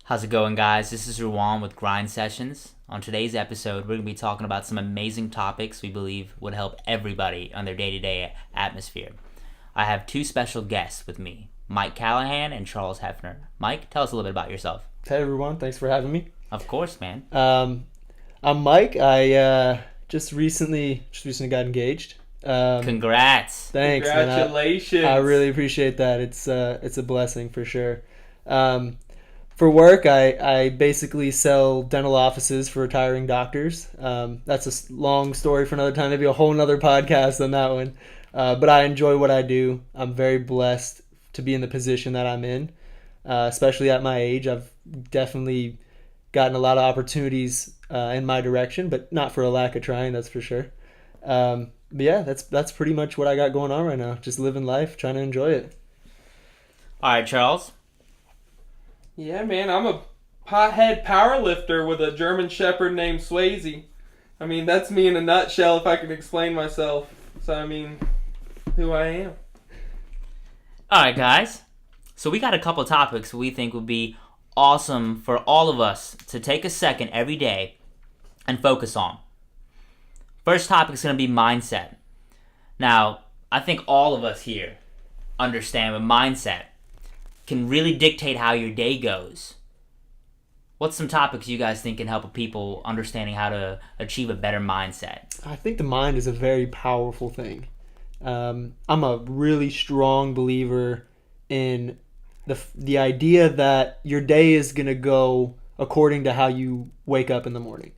How's it going, guys? This is Ruwan with Grind Sessions. On today's episode, we're going to be talking about some amazing topics we believe would help everybody on their day-to-day atmosphere. I have two special guests with me, Mike Callaghan and Charles Heffner. Mike, tell us a little bit about yourself. Hey everyone, thanks for having me. Of course, man. I'm Mike. I just recently got engaged. Congrats. Thanks, Congratulations. man. I really appreciate that. It's a blessing for sure. For work, I basically sell dental offices for retiring doctors. That's a long story for another time, maybe a whole nother podcast on that one. But I enjoy what I do. I'm very blessed to be in the position that I'm in, especially at my age. I've definitely gotten a lot of opportunities in my direction, but not for a lack of trying, that's for sure. But yeah, that's pretty much what I got going on right now. Just living life, trying to enjoy it. All right, Charles. Yeah, man, I'm a pothead powerlifter with a German Shepherd named Swayze. I mean, that's me in a nutshell if I can explain myself. So, I mean, who I am. All right, guys. So we got a couple topics we think would be awesome for all of us to take a second every day and focus on. First topic is going to be mindset. Now, I think all of us here understand what mindset can really dictate how your day goes. What's some topics you guys think can help people understanding how to achieve a better mindset? I think the mind is a very powerful thing. I'm a really strong believer in the idea that your day is going to go according to how you wake up in the morning.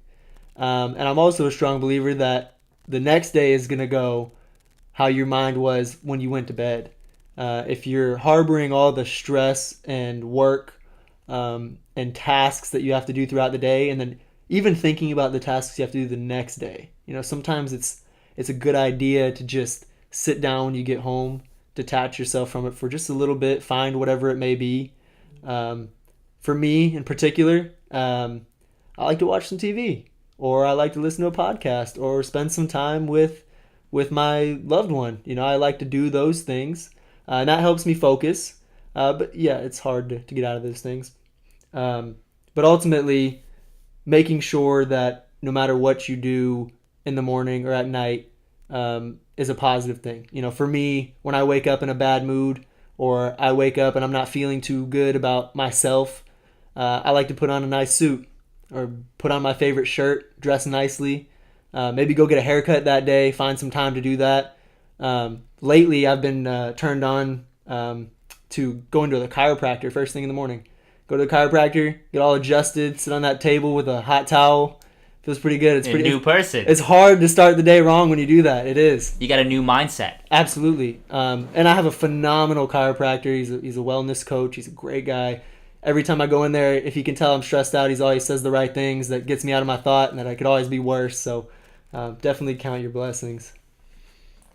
And I'm also a strong believer that the next day is going to go how your mind was when you went to bed. If you're harboring all the stress and work and tasks that you have to do throughout the day, and then even thinking about the tasks you have to do the next day, sometimes it's a good idea to just sit down when you get home, detach yourself from it for just a little bit, find whatever it may be. For me in particular, I like to watch some TV, or I like to listen to a podcast, or spend some time with my loved one. I like to do those things. And that helps me focus. But yeah, it's hard to get out of those things. But ultimately, making sure that no matter what you do in the morning or at night is a positive thing. For me, when I wake up in a bad mood, or I wake up and I'm not feeling too good about myself, I like to put on a nice suit or put on my favorite shirt, dress nicely, maybe go get a haircut that day, find some time to do that. Lately, I've been turned on to going to the chiropractor first thing in the morning. Go to the chiropractor, get all adjusted, sit on that table with a hot towel. Feels pretty good. It's a new person. It's hard to start the day wrong when you do that. It is. You got a new mindset. Absolutely. And I have a phenomenal chiropractor. He's a wellness coach. He's a great guy. Every time I go in there, if he can tell I'm stressed out, he always says the right things that gets me out of my thought and that I could always be worse. So definitely count your blessings.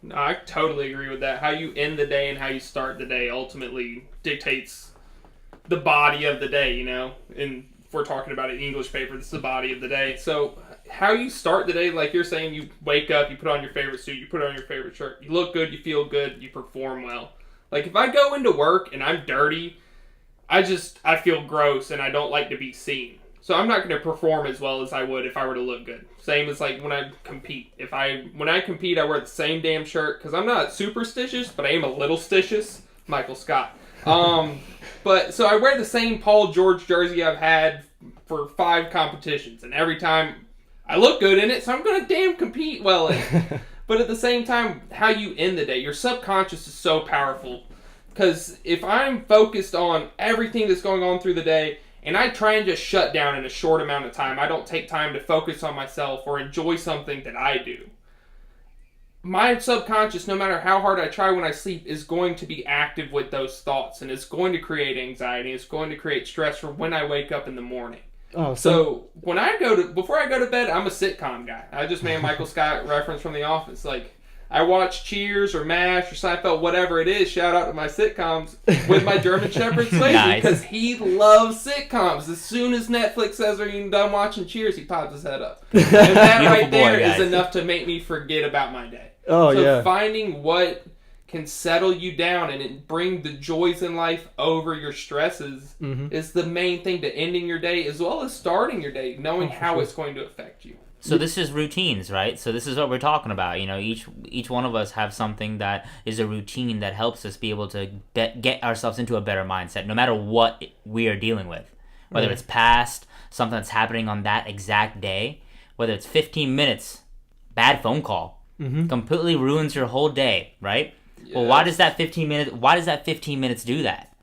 No, I totally agree with that. How you end the day and how you start the day ultimately dictates the body of the day, And if we're talking about an English paper, this is the body of the day. So how you start the day, like you're saying, you wake up, you put on your favorite suit, you put on your favorite shirt. You look good, you feel good, you perform well. Like if I go into work and I'm dirty, I feel gross and I don't like to be seen. So I'm not going to perform as well as I would if I were to look good. Same as like when I compete. When I compete, I wear the same damn shirt because I'm not superstitious, but I am a little stitious. Michael Scott. But so I wear the same Paul George jersey I've had for 5 competitions, and every time I look good in it, so I'm going to damn compete well in it. But at the same time, how you end the day, your subconscious is so powerful because if I'm focused on everything that's going on through the day, and I try and just shut down in a short amount of time. I don't take time to focus on myself or enjoy something that I do. My subconscious, no matter how hard I try when I sleep, is going to be active with those thoughts. And it's going to create anxiety. It's going to create stress for when I wake up in the morning. Oh, so before I go to bed, I'm a sitcom guy. I just made a Michael Scott reference from The Office. Like, I watch Cheers or MASH or Seinfeld, whatever it is. Shout out to my sitcoms with my German Shepherd Swayze because he loves sitcoms. As soon as Netflix says, "Are you done watching Cheers?" he pops his head up, and that right there is enough to make me forget about my day. Oh, so yeah. Finding what can settle you down and bring the joys in life over your stresses is the main thing to ending your day as well as starting your day, knowing how it's going to affect you. So this is routines, right? So this is what we're talking about. You know, each one of us have something that is a routine that helps us be able to get ourselves into a better mindset, no matter what we are dealing with. Whether it's past, something that's happening on that exact day, whether it's 15 minutes, bad phone call, completely ruins your whole day, right? Yes. Well, why does that 15 minutes do that?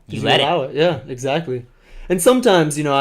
You let it. Yeah, exactly. And sometimes, you know,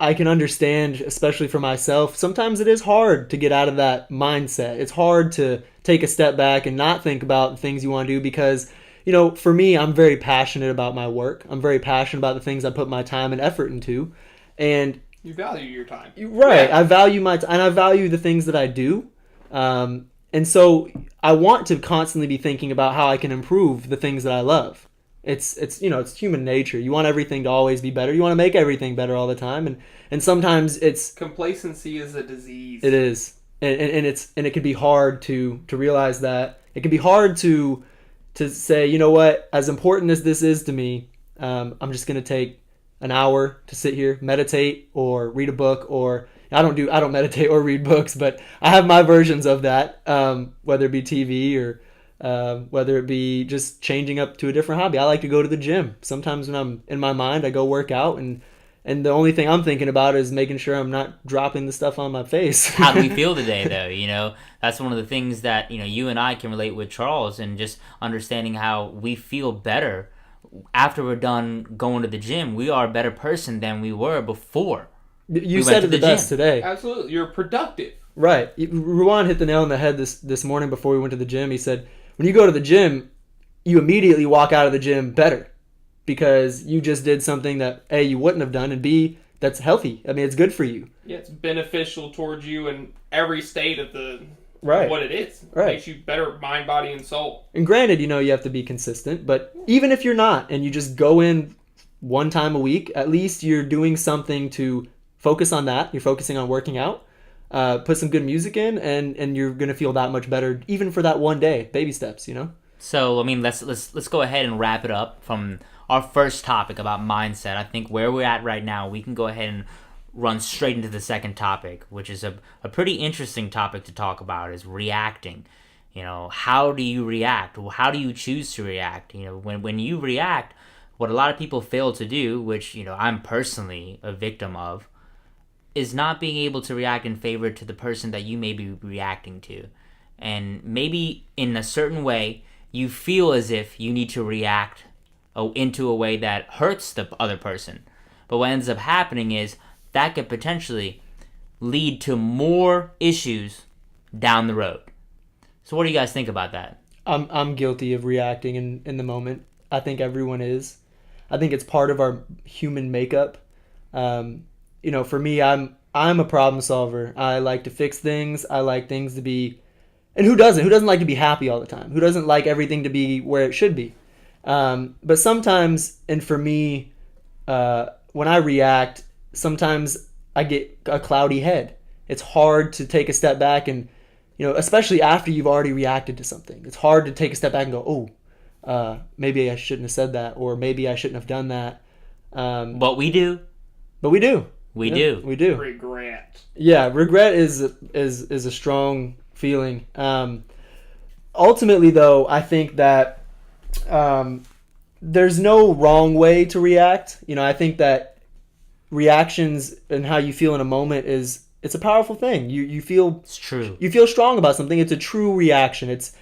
I can understand, especially for myself, sometimes it is hard to get out of that mindset. It's hard to take a step back and not think about the things you want to do because, you know, for me, I'm very passionate about my work. I'm very passionate about the things I put my time and effort into. And you value your time. Right. Yeah. I value my time, and I value the things that I do. And so I want to constantly be thinking about how I can improve the things that I love. It's you know, it's human nature. You want everything to always be better. You want to make everything better all the time. And sometimes it's complacency is a disease. It is. And it can be hard to realize that. It can be hard to say, you know what, as important as this is to me, I'm just going to take an hour to sit here, meditate or read a book, or I don't meditate or read books, but I have my versions of that, whether it be TV or whether it be just changing up to a different hobby. I like to go to the gym. Sometimes when I'm in my mind, I go work out, and the only thing I'm thinking about is making sure I'm not dropping the stuff on my face. How do we feel today, though? You know, that's one of the things that, you know, you and I can relate with Charles, and just understanding how we feel better after we're done going to the gym. We are a better person than we were before. You said it the best today. Absolutely. You're productive. Right. Ruwan hit the nail on the head this morning before we went to the gym. He said, when you go to the gym, you immediately walk out of the gym better because you just did something that A, you wouldn't have done, and B, that's healthy. I mean, it's good for you. Yeah, it's beneficial towards you in every state of right. what it is. It right. makes you better mind, body, and soul. And granted, you know, you have to be consistent, but even if you're not and you just go in one time a week, at least you're doing something to focus on that. You're focusing on working out. Put some good music in, and you're gonna feel that much better, even for that one day. Baby steps, you know. So I mean, let's go ahead and wrap it up from our first topic about mindset. I think where we're at right now, we can go ahead and run straight into the second topic, which is a pretty interesting topic to talk about, is reacting. You know, how do you react? How do you choose to react? You know, when you react, what a lot of people fail to do, which, you know, I'm personally a victim of, is not being able to react in favor to the person that you may be reacting to. And maybe in a certain way, you feel as if you need to react into a way that hurts the other person. But what ends up happening is that could potentially lead to more issues down the road. So what do you guys think about that? I'm guilty of reacting in the moment. I think everyone is. I think it's part of our human makeup. You know, for me, I'm a problem solver. I like to fix things. I like things to be, and who doesn't? Who doesn't like to be happy all the time? Who doesn't like everything to be where it should be? But sometimes, and for me, when I react, sometimes I get a cloudy head. It's hard to take a step back and, you know, especially after you've already reacted to something. It's hard to take a step back and go, maybe I shouldn't have said that, or maybe I shouldn't have done that. But we do. But we do. We do. Regret. Yeah, regret is a strong feeling. Ultimately, though, I think that there's no wrong way to react. You know, I think that reactions and how you feel in a moment it's a powerful thing. You feel it's true. You feel strong about something. It's a true reaction. It's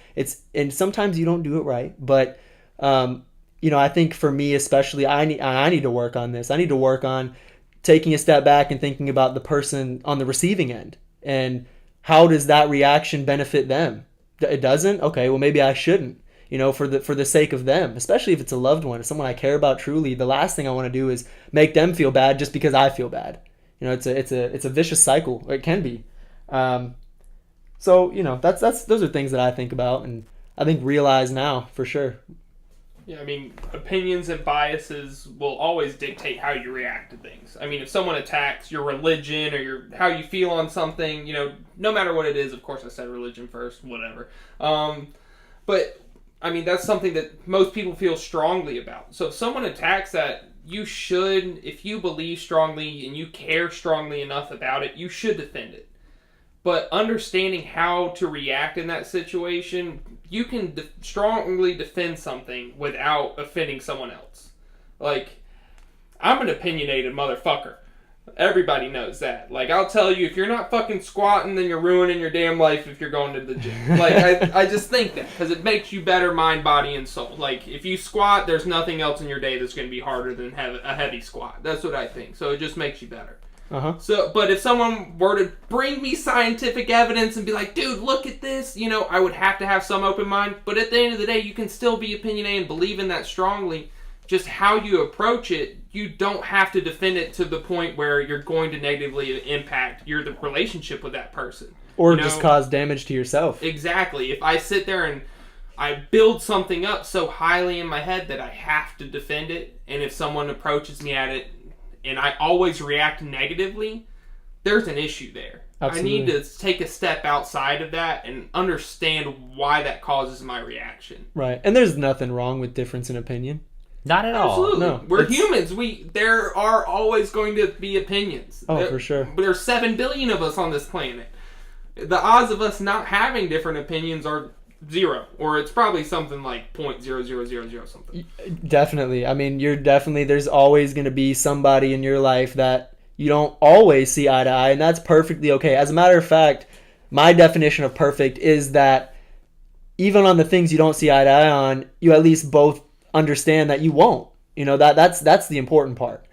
and sometimes you don't do it right, but you know, I think for me especially, I need to work on this. I need to work on taking a step back and thinking about the person on the receiving end and how does that reaction benefit them. It doesn't? Okay, well maybe I shouldn't. You know, for the sake of them, especially if it's a loved one, someone I care about truly. The last thing I want to do is make them feel bad just because I feel bad. You know, it's a vicious cycle. It can be. So you know, those are things that I think about and I think realize now for sure. Yeah, I mean, opinions and biases will always dictate how you react to things. I mean, if someone attacks your religion or how you feel on something, no matter what it is, of course I said religion first, whatever. But, I mean, that's something that most people feel strongly about. So if someone attacks that, you should, if you believe strongly and you care strongly enough about it, you should defend it. But understanding how to react in that situation, you can strongly defend something without offending someone else. Like, I'm an opinionated motherfucker. Everybody knows that. Like, I'll tell you, if you're not fucking squatting, then you're ruining your damn life if you're going to the gym. Like, I just think that, because it makes you better mind, body, and soul. Like, if you squat, there's nothing else in your day that's going to be harder than a heavy squat. That's what I think. So it just makes you better. Uh-huh. So, but if someone were to bring me scientific evidence and be like, dude, look at this, I would have to have some open mind. But at the end of the day, you can still be opinionated and believe in that strongly. Just how you approach it, you don't have to defend it to the point where you're going to negatively impact the relationship with that person. Or just cause damage to yourself. Exactly. If I sit there and I build something up so highly in my head that I have to defend it, and if someone approaches me at it and I always react negatively, there's an issue there. Absolutely. I need to take a step outside of that and understand why that causes my reaction. Right. And there's nothing wrong with difference in opinion. Not at all. Absolutely. No, We're humans. There are always going to be opinions. Oh, for sure. There's 7 billion of us on this planet. The odds of us not having different opinions are 0, or it's probably something like 0.0000 something. Definitely. I mean, there's always going to be somebody in your life that you don't always see eye to eye, and that's perfectly okay. As a matter of fact, my definition of perfect is that even on the things you don't see eye to eye on, you at least both understand that you won't. That's the important part.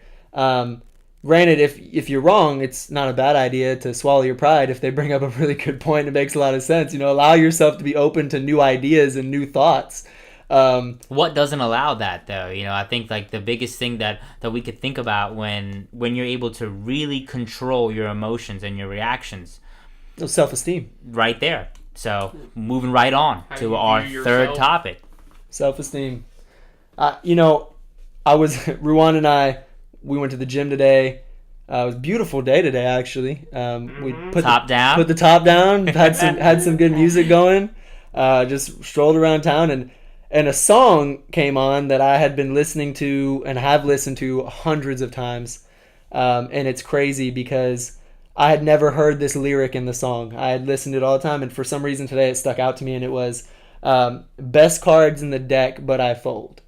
Granted, if you're wrong, it's not a bad idea to swallow your pride if they bring up a really good point. It makes a lot of sense. Allow yourself to be open to new ideas and new thoughts. What doesn't allow that, though? I think like the biggest thing that we could think about when you're able to really control your emotions and your reactions. Self-esteem. Right there. So moving right on to our third topic. Self-esteem. Ruwan and I, we went to the gym today. It was a beautiful day today, actually. We put the top down, had some good music going. Just strolled around town, and a song came on that I had been listening to and have listened to hundreds of times. And it's crazy because I had never heard this lyric in the song. I had listened to it all the time, and for some reason today it stuck out to me, and it was best cards in the deck, but I fold.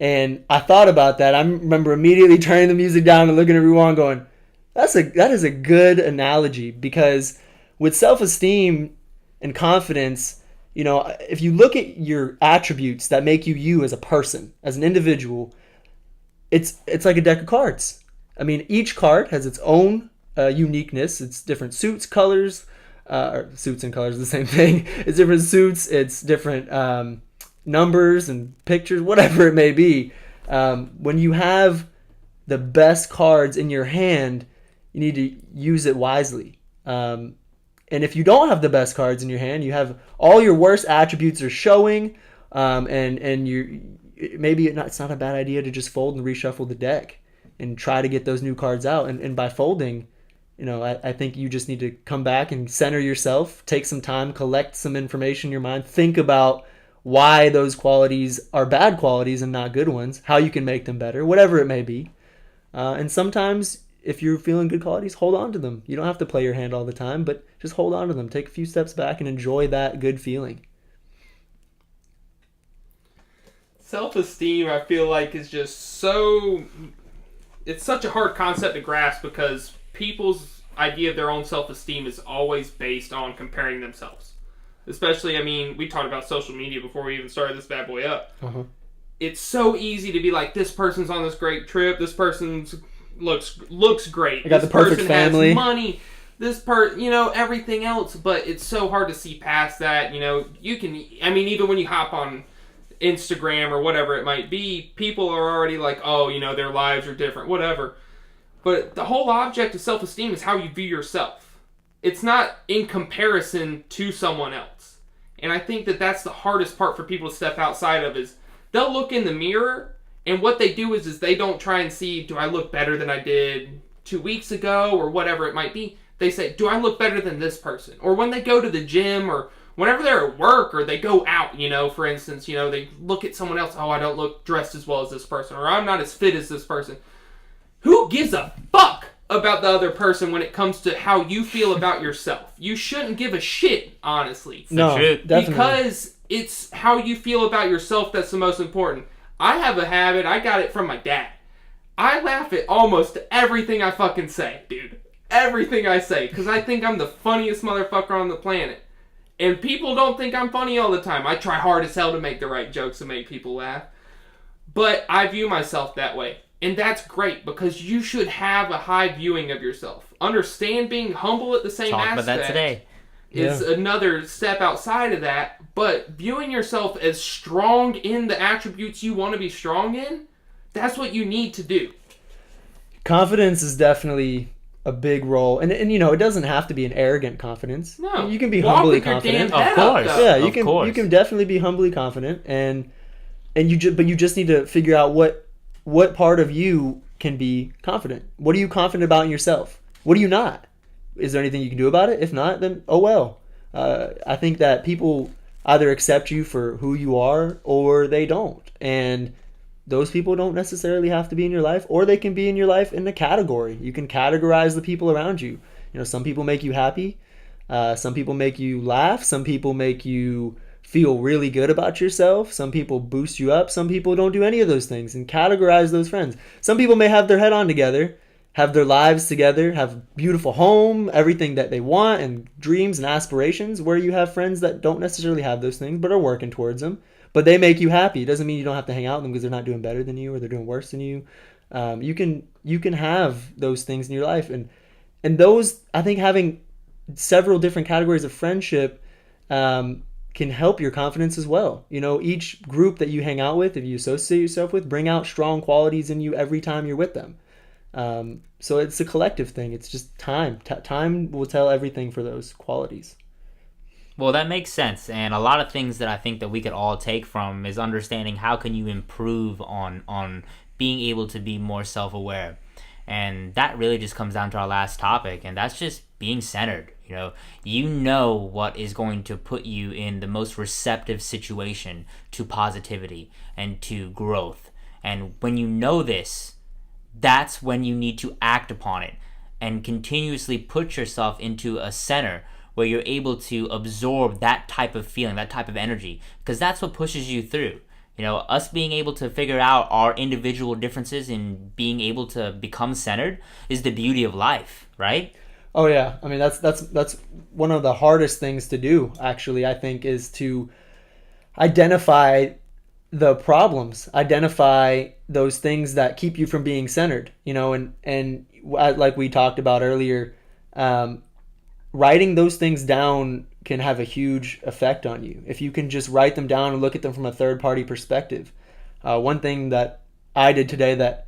And I thought about that. I remember immediately turning the music down and looking at everyone going, that is a good analogy, because with self-esteem and confidence, if you look at your attributes that make you as a person, as an individual, it's like a deck of cards. I mean, each card has its own uniqueness. It's different suits, colors, suits and colors are the same thing. It's different suits. It's different numbers and pictures, whatever it may be. When you have the best cards in your hand, you need to use it wisely. And if you don't have the best cards in your hand, you have all your worst attributes are showing, and it's not a bad idea to just fold and reshuffle the deck and try to get those new cards out. And by folding, I think you just need to come back and center yourself, take some time, collect some information in your mind, think about why those qualities are bad qualities and not good ones, how you can make them better, whatever it may be. And sometimes if you're feeling good qualities, hold on to them. You don't have to play your hand all the time, but just hold on to them. Take a few steps back and enjoy that good feeling. Self-esteem, I feel like, is just it's such a hard concept to grasp, because people's idea of their own self-esteem is always based on comparing themselves. Especially, I mean, we talked about social media before we even started this bad boy up. Uh-huh. It's so easy to be like, this person's on this great trip, this person looks great, I got this the perfect person family, has money, everything else, but it's so hard to see past that. Even when you hop on Instagram or whatever it might be, people are already like, their lives are different, whatever. But the whole object of self-esteem is how you view yourself. It's not in comparison to someone else. And I think that that's the hardest part for people to step outside of, is They'll look in the mirror, and what they do is they don't try and see, do I look better than I did 2 weeks ago or whatever it might be. They say, do I look better than this person? Or when they go to the gym or whenever they're at work or they go out, for instance, they look at someone else, oh, I don't look dressed as well as this person, or I'm not as fit as this person. Who gives a fuck about the other person when it comes to how you feel about yourself? You shouldn't give a shit, honestly. No, definitely. Because it's how you feel about yourself that's the most important. I have a habit, I got it from my dad. I laugh at almost everything I fucking say, dude. Everything I say, because I think I'm the funniest motherfucker on the planet. And people don't think I'm funny all the time. I try hard as hell to make the right jokes and make people laugh. But I view myself that way. And that's great, because you should have a high viewing of yourself. Understand being humble at the same aspect. Talk about that today. Is another step outside of that. But viewing yourself as strong in the attributes you want to be strong in, that's what you need to do. Confidence is definitely a big role, and it doesn't have to be an arrogant confidence. No, you can be humbly with your confident. damn head Of course. up, though. Yeah, Of you can definitely be humbly confident, but you just need to figure out what part of you can be confident. What are you confident about in yourself? What are you not? Is there anything you can do about it? If not, then oh well. I think that people either accept you for who you are or they don't, and those people don't necessarily have to be in your life, or they can be in your life in a category. You can categorize the people around you. Some people make you happy. Some people make you laugh. Some people make you feel really good about yourself. Some people boost you up. Some people don't do any of those things, and categorize those friends. Some people may have their head on together, have their lives together, have beautiful home, everything that they want, and dreams and aspirations, where you have friends that don't necessarily have those things but are working towards them. But they make you happy. It doesn't mean you don't have to hang out with them because they're not doing better than you or they're doing worse than you. You can have those things in your life, and those, I think, having several different categories of friendship can help your confidence as well. Each group that you hang out with, if you associate yourself with, bring out strong qualities in you every time you're with them. So it's a collective thing. It's just time. Time will tell everything for those qualities. Well, that makes sense, and a lot of things that I think that we could all take from is understanding how can you improve on being able to be more self-aware. And that really just comes down to our last topic, and that's just being centered. You know what is going to put you in the most receptive situation to positivity and to growth. And when you know this, that's when you need to act upon it and continuously put yourself into a center where you're able to absorb that type of feeling, that type of energy, because that's what pushes you through. Us being able to figure out our individual differences and being able to become centered is the beauty of life, right? Oh yeah, I mean that's one of the hardest things to do, actually, I think, is to identify the problems, identify those things that keep you from being centered, and like we talked about earlier, writing those things down can have a huge effect on you. If you can just write them down and look at them from a third-party perspective. One thing that I did today that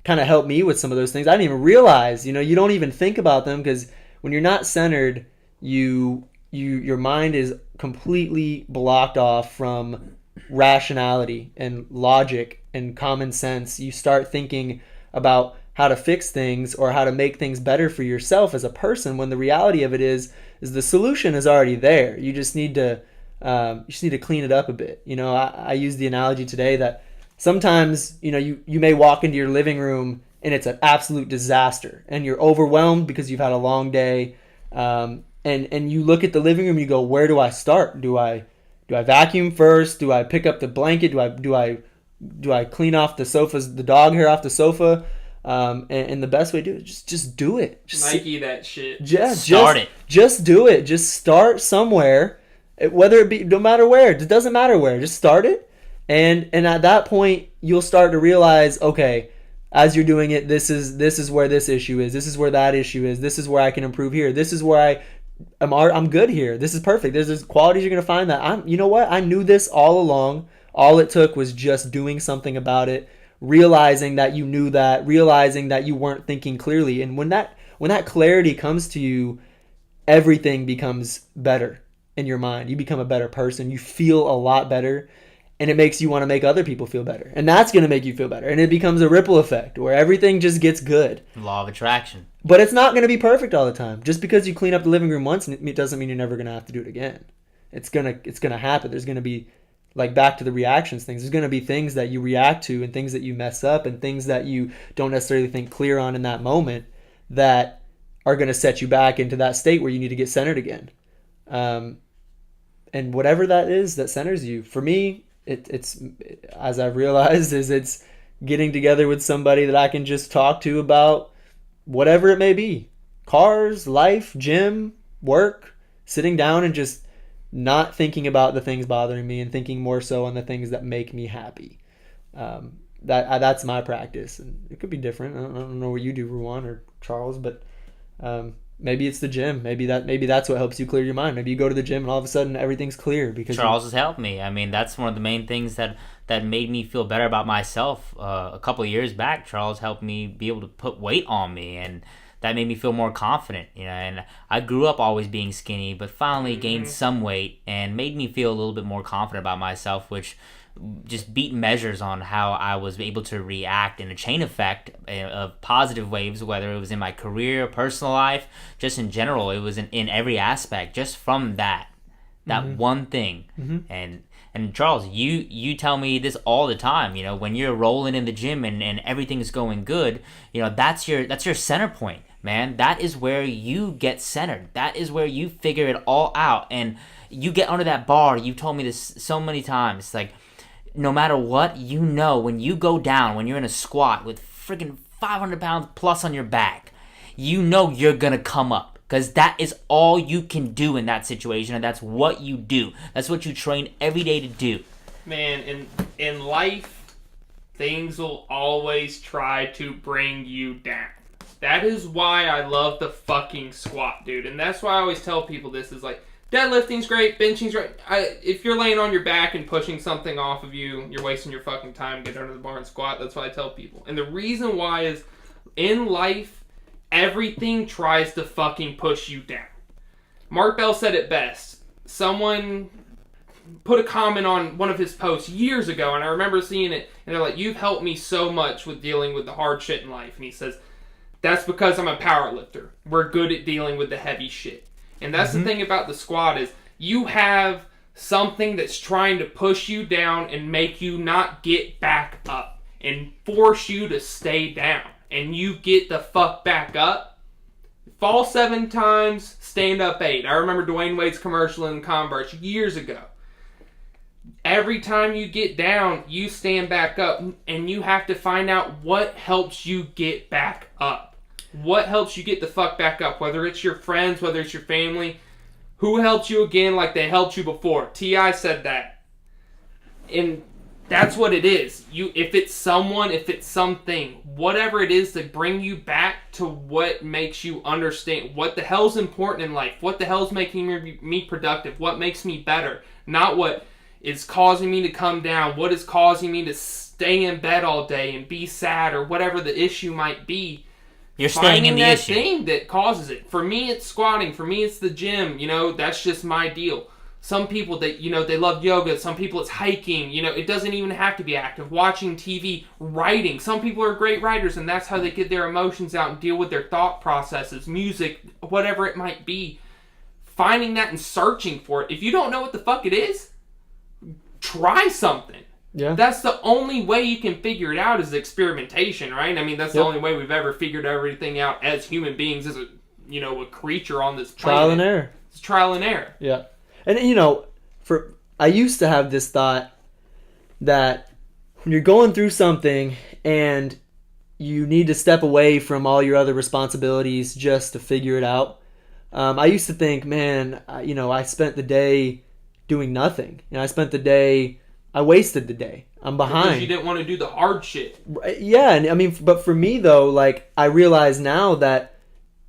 kind of helped me with some of those things, I didn't even realize, you don't even think about them, because when you're not centered, your mind is completely blocked off from rationality and logic and common sense. You start thinking about how to fix things or how to make things better for yourself as a person, when the reality of it is the solution is already there. You just need to clean it up a bit. I used the analogy today that sometimes you may walk into your living room and it's an absolute disaster and you're overwhelmed because you've had a long day, and you look at the living room and you go, where do I start? Do I vacuum first? Do I pick up the blanket? Do I clean off the dog hair off the sofa? And the best way to do it is just do it. Nike that shit. Start it. Just do it. Just start somewhere, whether it be, no matter where. It doesn't matter where. Just start it, and at that point you'll start to realize, okay, as you're doing it, this is where this issue is. This is where that issue is. This is where I can improve here. This is where I'm good here. This is perfect. There's qualities you're gonna find that you know what? I knew this all along. All it took was just doing something about it. Realizing that you knew that, realizing that you weren't thinking clearly. And when that clarity comes to you, everything becomes better in your mind. You become a better person. You feel a lot better. and it makes you want to make other people feel better, and that's going to make you feel better, and it becomes a ripple effect where everything just gets good. Law of attraction. But it's not going to be perfect all the time. Just because you clean up the living room once, it doesn't mean you're never going to have to do it again. It's gonna happen. There's going to be, like, back to the reactions things, there's going to be things that you react to and things that you mess up and things that you don't necessarily think clear on in that moment that are going to set you back into that state where you need to get centered again. And whatever that is that centers you, for me, it's as I've realized, it's getting together with somebody that I can just talk to about whatever it may be. Cars, life, gym, work, sitting down and just not thinking about the things bothering me and thinking more so on the things that make me happy. That's my practice, and it could be different. I don't know what you do, Ruwan or Charles, but maybe it's the gym. Maybe that's what helps you clear your mind. Maybe you go to the gym and all of a sudden everything's clear because Charles has helped me. I mean, that's one of the main things that made me feel better about myself. A couple of years back, Charles helped me be able to put weight on me, and that made me feel more confident. And I grew up always being skinny, but finally gained some weight and made me feel a little bit more confident about myself, which just beat measures on how I was able to react in a chain effect of positive waves, whether it was in my career, personal life, just in general. It was in every aspect, just from that one thing. And Charles, you tell me this all the time. When you're rolling in the gym and everything's going good, that's your center point, man. That is where you get centered. That is where you figure it all out, and you get under that bar. You've told me this so many times. Like, no matter what, when you go down, when you're in a squat with freaking 500 pounds plus on your back, you're gonna come up. Because that is all you can do in that situation, and that's what you do. That's what you train every day to do. Man, in life, things will always try to bring you down. That is why I love the fucking squat, dude. And that's why I always tell people this is like, deadlifting's great, benching's great. If you're laying on your back and pushing something off of you, you're wasting your fucking time. Get under the bar and squat. That's what I tell people. And the reason why is, in life, everything tries to fucking push you down. Mark Bell said it best. Someone put a comment on one of his posts years ago, and I remember seeing it, and they're like, "You've helped me so much with dealing with the hard shit in life." And he says, "That's because I'm a power lifter. We're good at dealing with the heavy shit." And that's the thing about the squat is, you have something that's trying to push you down and make you not get back up and force you to stay down. And you get the fuck back up. Fall 7 times, stand up 8. I remember Dwayne Wade's commercial in Converse years ago. Every time you get down, you stand back up, and you have to find out what helps you get back up. What helps you get the fuck back up? Whether it's your friends, whether it's your family. Who helps you again like they helped you before? T.I. said that. And that's what it is. If it's someone, if it's something, whatever it is to bring you back to what makes you understand what the hell's important in life, what the hell's making me productive, what makes me better, not what is causing me to come down, what is causing me to stay in bed all day and be sad, or whatever the issue might be. You're staying in the issue. Finding that thing that causes it. For me, it's squatting. For me, it's the gym. That's just my deal. Some people that, they love yoga. Some people it's hiking. It doesn't even have to be active. Watching TV, writing. Some people are great writers, and that's how they get their emotions out and deal with their thought processes. Music, whatever it might be. Finding that and searching for it. If you don't know what the fuck it is, try something. Yeah. That's the only way you can figure it out, is experimentation, right? I mean, that's the only way we've ever figured everything out as human beings, as a creature on this planet. Trial and error. It's trial and error. Yeah. And I used to have this thought that when you're going through something and you need to step away from all your other responsibilities just to figure it out, I used to think, man, I spent the day doing nothing. I wasted the day. I'm behind. Because you didn't want to do the hard shit. Yeah, and but for me though, like, I realize now that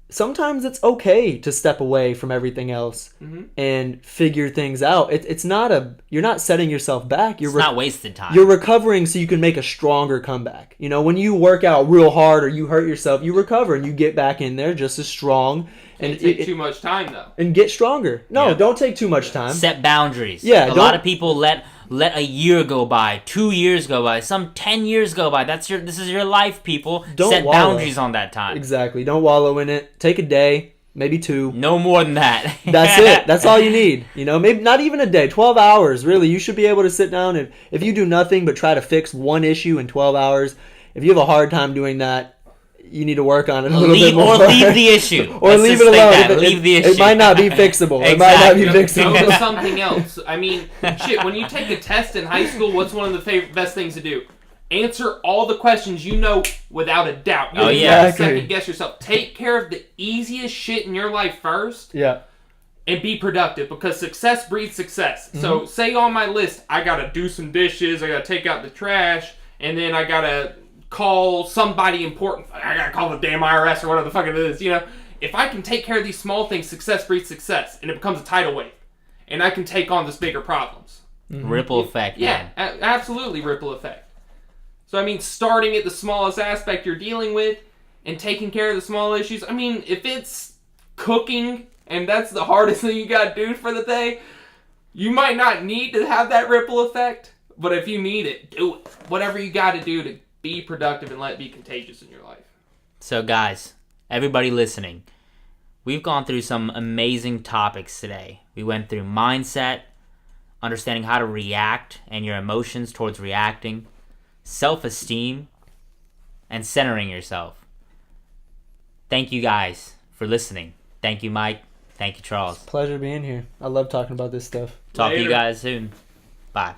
sometimes it's okay to step away from everything else and figure things out. It's not you're not setting yourself back. It's not wasted time. You're recovering so you can make a stronger comeback. When you work out real hard or you hurt yourself, you recover and you get back in there just as strong. And take too much time though. And get stronger. No, don't take too much time. Set boundaries. Yeah, a lot of people let let a year go by, 2 years go by, some 10 years go by. This is your life, people. Don't Set wallow. boundaries on that time. Exactly. Don't wallow in it. Take a day, maybe 2. No more than that. That's it. That's all you need. Maybe not even a day. 12 hours, really. You should be able to sit down and if you do nothing but try to fix one issue in 12 hours, if you have a hard time doing that, you need to work on it a little bit more. Or leave the issue. Or Let's leave just it state alone. that. Leave the issue. It might not be fixable. Exactly. It might not be Go fixable. to something else. I mean, shit, when you take a test in high school, what's one of the best things to do? Answer all the questions you know without a doubt. You Oh, don't yeah. have to Exactly. second guess yourself. Take care of the easiest shit in your life first Yeah. and be productive because success breeds success. So say on my list, I gotta do some dishes, I gotta take out the trash, and then I gotta call somebody important. I gotta call the damn IRS or whatever the fuck it is, If I can take care of these small things, success breeds success, and it becomes a tidal wave. And I can take on this bigger problems. Ripple effect, Yeah, man. absolutely ripple effect. So, I mean, starting at the smallest aspect you're dealing with and taking care of the small issues. I mean, if it's cooking and that's the hardest thing you gotta do for the day, you might not need to have that ripple effect, but if you need it, do it. Whatever you gotta do to be productive and let it be contagious in your life. So, guys, everybody listening, we've gone through some amazing topics today. We went through mindset, understanding how to react and your emotions towards reacting, self-esteem, and centering yourself. Thank you guys for listening. Thank you, Mike. Thank you, Charles. Pleasure being here. I love talking about this stuff. Talk to you Later. guys soon. Bye.